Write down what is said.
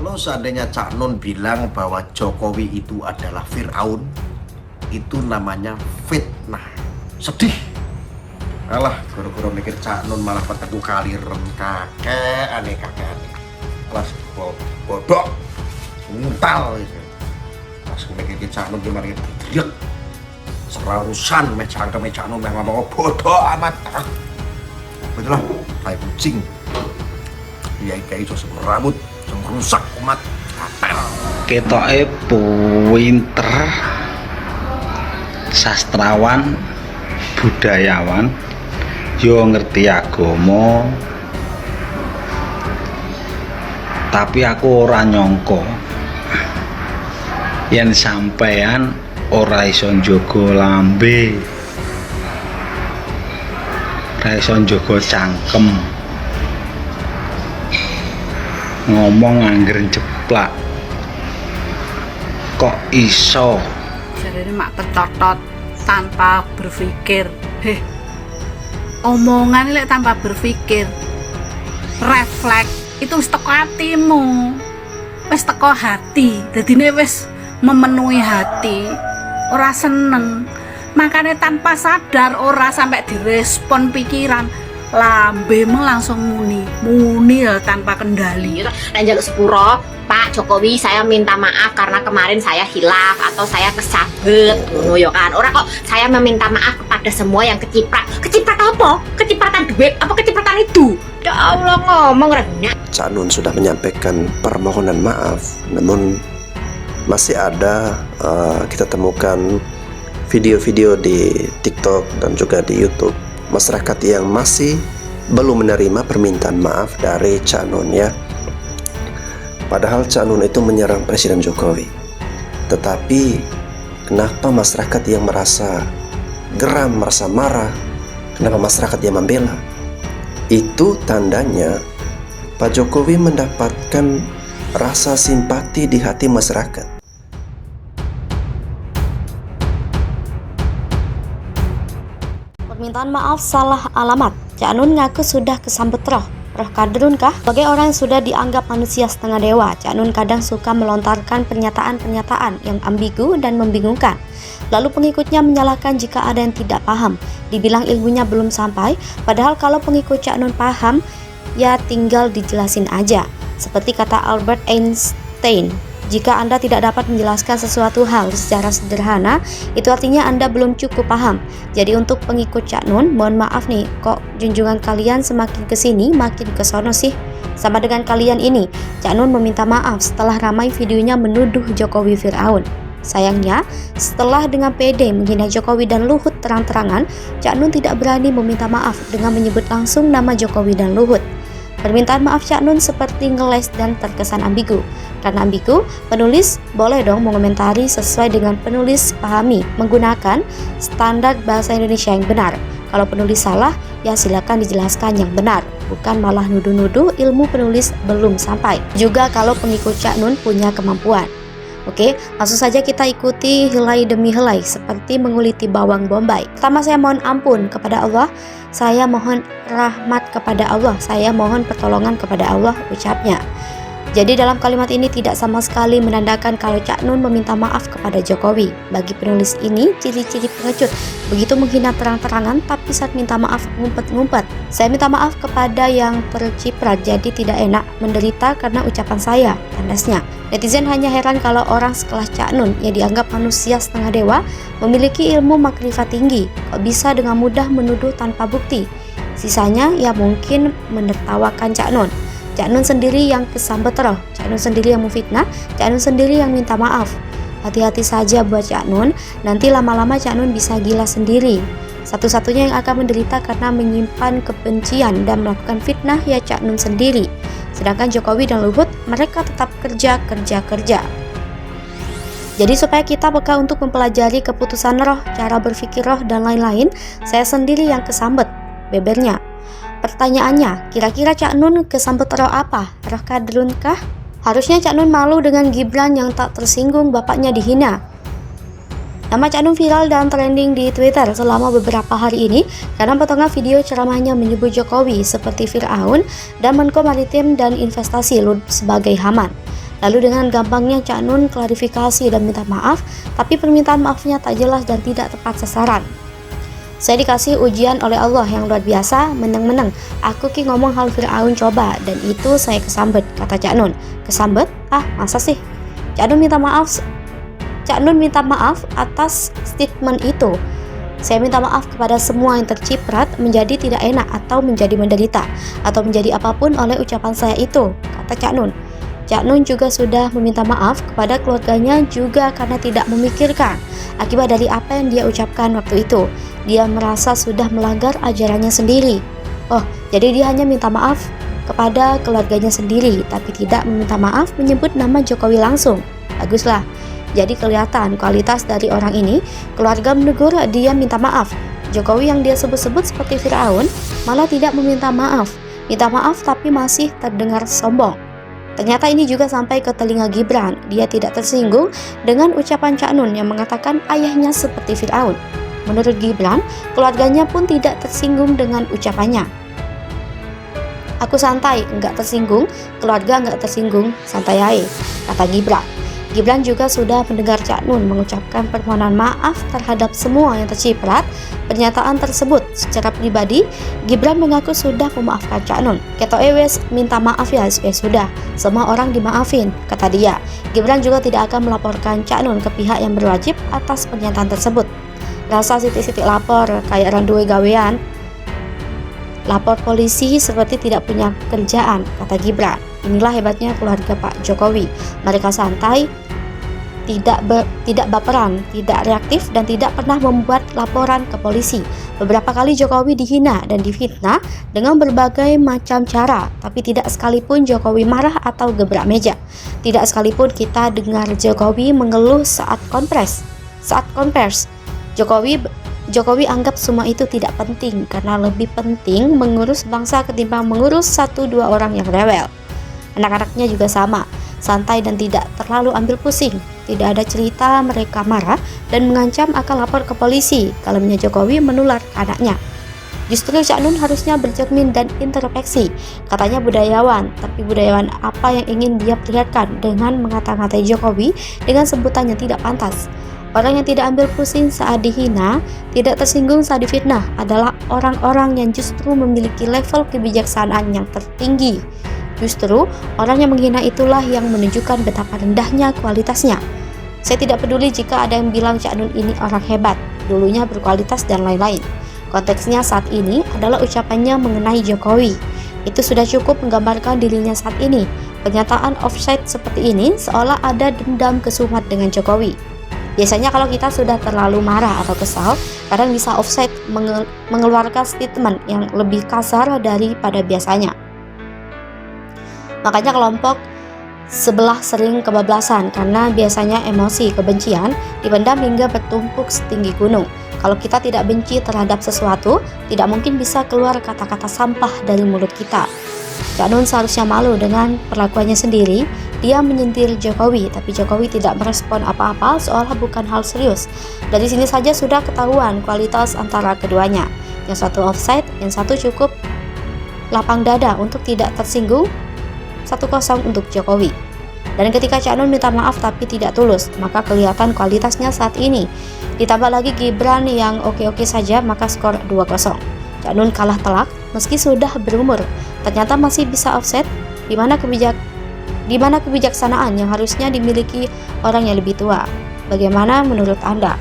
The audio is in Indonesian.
Kalau seandainya Cak Nun bilang bahwa Jokowi itu adalah Fir'aun, itu namanya fitnah. Sedih. Alah, guru-guru mikir Cak Nun malah ketemu kaliren kakek aneh. Kelas bodoh, nguntal gitu. Pas mikir Cak Nun gimana gitu, teriak. Serausan cangkem Cak Nun memang ngomong bodoh amat. Betul lah, kayak kucing. Dia kayak iso rambut. Yang rusak umat apel. Ketoke pinter, sastrawan, budayawan, yo ngerti agama, tapi aku ora nyangka yen sampean ora iso njaga lambe, ora iso njaga cangkem, ngomong angger jeplak, kok iso jadi mak ketotot tanpa berpikir. Omongan lek tanpa berpikir, refleks itu wis teko atimu, wis teko hati, dadine wis memenuhi hati, ora seneng, makanya tanpa sadar ora sampai direspon pikiran, lambemu langsung muni ya tanpa kendali. Dan jaluk sepuro, Pak Jokowi, saya minta maaf karena kemarin saya hilaf atau saya kesabet, ngono yo kan. Ora kok saya meminta maaf kepada semua yang keciprat. Keciprat apa? Kecipratan duit apa kecipratan itu? Ya Allah, ngomong rendah. Cak Nun sudah menyampaikan permohonan maaf, namun masih ada kita temukan video-video di TikTok dan juga di YouTube masyarakat yang masih belum menerima permintaan maaf dari Cak Nun ya. Padahal Cak Nun itu menyerang Presiden Jokowi. Tetapi kenapa masyarakat yang merasa geram, merasa marah? Kenapa masyarakat yang membela? Itu tandanya Pak Jokowi mendapatkan rasa simpati di hati masyarakat. Permintaan maaf salah alamat. Cak Nun ngaku sudah kesambet roh kadrun kah? Sebagai orang yang sudah dianggap manusia setengah dewa, Cak Nun kadang suka melontarkan pernyataan-pernyataan yang ambigu dan membingungkan. Lalu pengikutnya menyalahkan jika ada yang tidak paham, dibilang ilmunya belum sampai, padahal kalau pengikut Cak Nun paham, ya tinggal dijelasin aja. Seperti kata Albert Einstein, jika Anda tidak dapat menjelaskan sesuatu hal secara sederhana, itu artinya Anda belum cukup paham. Jadi untuk pengikut Cak Nun, mohon maaf nih, kok junjungan kalian semakin kesini makin kesono sih? Sama dengan kalian ini, Cak Nun meminta maaf setelah ramai videonya menuduh Jokowi Fir'aun. Sayangnya, setelah dengan pede menghina Jokowi dan Luhut terang-terangan, Cak Nun tidak berani meminta maaf dengan menyebut langsung nama Jokowi dan Luhut. Permintaan maaf Cak Nun seperti ngeles dan terkesan ambigu. Karena ambigu, penulis boleh dong mengomentari sesuai dengan penulis pahami menggunakan standar bahasa Indonesia yang benar. Kalau penulis salah, ya silakan dijelaskan yang benar, bukan malah nuduh-nuduh ilmu penulis belum sampai. Juga kalau pengikut Cak Nun punya kemampuan. Oke, langsung saja kita ikuti helai demi helai seperti menguliti bawang bombay. Pertama, saya mohon ampun kepada Allah, saya mohon rahmat kepada Allah, saya mohon pertolongan kepada Allah, ucapnya. Jadi dalam kalimat ini tidak sama sekali menandakan kalau Cak Nun meminta maaf kepada Jokowi. Bagi penulis ini ciri-ciri pengecut, begitu menghina terang-terangan tapi saat minta maaf ngumpet-ngumpet. Saya minta maaf kepada yang terciprat, jadi tidak enak menderita karena ucapan saya, tandasnya. Netizen hanya heran kalau orang sekelas Cak Nun yang dianggap manusia setengah dewa memiliki ilmu makrifat tinggi, kok bisa dengan mudah menuduh tanpa bukti. Sisanya ya mungkin menertawakan Cak Nun. Cak Nun sendiri yang kesambet roh, Cak Nun sendiri yang memfitnah, Cak Nun sendiri yang minta maaf. Hati-hati saja buat Cak Nun, nanti lama-lama Cak Nun bisa gila sendiri. Satu-satunya yang akan menderita karena menyimpan kebencian dan melakukan fitnah ya Cak Nun sendiri. Sedangkan Jokowi dan Luhut, mereka tetap kerja. Jadi supaya kita peka untuk mempelajari keputusan roh, cara berpikir roh, dan lain-lain, saya sendiri yang kesambet, bebernya. Pertanyaannya, kira-kira Cak Nun kesambet roh apa? Roh kadrun kah? Harusnya Cak Nun malu dengan Gibran yang tak tersinggung bapaknya dihina. Nama Cak Nun viral dan trending di Twitter selama beberapa hari ini karena potongan video ceramahnya menyebut Jokowi seperti Fir'aun dan Menko Maritim dan Investasi Luhut sebagai Haman. Lalu dengan gampangnya Cak Nun klarifikasi dan minta maaf, tapi permintaan maafnya tak jelas dan tidak tepat sasaran. Saya dikasih ujian oleh Allah yang luar biasa, meneng-meneng. Aku ki ngomong hal Fir'aun coba, dan itu saya kesambet, kata Cak Nun. Kesambet? Ah, masa sih? Cak Nun minta maaf atas statement itu. Saya minta maaf kepada semua yang terciprat menjadi tidak enak atau menjadi menderita atau menjadi apapun oleh ucapan saya itu, kata Cak Nun. Cak Nun juga sudah meminta maaf kepada keluarganya juga karena tidak memikirkan akibat dari apa yang dia ucapkan waktu itu. Dia merasa sudah melanggar ajarannya sendiri. Oh, jadi dia hanya minta maaf kepada keluarganya sendiri, tapi tidak meminta maaf menyebut nama Jokowi langsung. Baguslah. Jadi kelihatan kualitas dari orang ini. Keluarga menegur, dia minta maaf. Jokowi yang dia sebut-sebut seperti Fir'aun malah tidak meminta maaf. Minta maaf tapi masih terdengar sombong. Ternyata ini juga sampai ke telinga Gibran. Dia tidak tersinggung dengan ucapan Cak Nun yang mengatakan ayahnya seperti Fir'aun. Menurut Gibran, keluarganya pun tidak tersinggung dengan ucapannya. Aku santai, nggak tersinggung, keluarga nggak tersinggung, santai aja, kata Gibran. Gibran juga sudah mendengar Cak Nun mengucapkan permohonan maaf terhadap semua yang terciprat pernyataan tersebut. Secara pribadi, Gibran mengaku sudah memaafkan Cak Nun. Keto wes minta maaf ya, sudah, semua orang dimaafin, kata dia. Gibran juga tidak akan melaporkan Cak Nun ke pihak yang berwajib atas pernyataan tersebut. Rasa sitik-sitik lapor kayak randuwe gawean. Lapor polisi seperti tidak punya kerjaan, kata Gibran. Inilah hebatnya keluarga Pak Jokowi. Mereka santai, tidak baperan, tidak reaktif, dan tidak pernah membuat laporan ke polisi. Beberapa kali Jokowi dihina dan difitnah dengan berbagai macam cara, tapi tidak sekalipun Jokowi marah atau gebrak meja. Tidak sekalipun kita dengar Jokowi mengeluh saat konvers. Jokowi anggap semua itu tidak penting karena lebih penting mengurus bangsa ketimbang mengurus 1-2 orang yang rewel. Anak-anaknya juga sama, santai dan tidak terlalu ambil pusing. Tidak ada cerita mereka marah dan mengancam akan lapor ke polisi kalau Jokowi menular ke anaknya. Justru Cak Nun harusnya bercermin dan introspeksi. Katanya budayawan, tapi budayawan apa yang ingin dia perlihatkan dengan mengata-ngatai Jokowi dengan sebutan yang tidak pantas? Orang yang tidak ambil pusing saat dihina, tidak tersinggung saat difitnah adalah orang-orang yang justru memiliki level kebijaksanaan yang tertinggi. Justru orang yang menghina itulah yang menunjukkan betapa rendahnya kualitasnya. Saya tidak peduli jika ada yang bilang Cak Nun ini orang hebat, dulunya berkualitas dan lain-lain. Konteksnya saat ini adalah ucapannya mengenai Jokowi. Itu sudah cukup menggambarkan dirinya saat ini. Pernyataan offside seperti ini seolah ada dendam kesumat dengan Jokowi. Biasanya kalau kita sudah terlalu marah atau kesal, kadang bisa offside mengeluarkan statement yang lebih kasar daripada biasanya. Makanya kelompok sebelah sering kebablasan karena biasanya emosi kebencian dipendam hingga bertumpuk setinggi gunung. Kalau kita tidak benci terhadap sesuatu, tidak mungkin bisa keluar kata-kata sampah dari mulut kita. Cak Nun seharusnya malu dengan perlakuannya sendiri. Dia menyentil Jokowi, tapi Jokowi tidak merespon apa-apa seolah bukan hal serius. Dari sini saja sudah ketahuan kualitas antara keduanya. Yang satu offside, yang satu cukup lapang dada untuk tidak tersinggung. 1-0 untuk Jokowi. Dan ketika Cak Nun minta maaf tapi tidak tulus, maka kelihatan kualitasnya saat ini. Ditambah lagi Gibran yang oke-oke saja, maka skor 2-0. Cak Nun kalah telak meski sudah berumur. Ternyata masih bisa offset. Di mana kebijaksanaan yang harusnya dimiliki orang yang lebih tua? Bagaimana menurut Anda?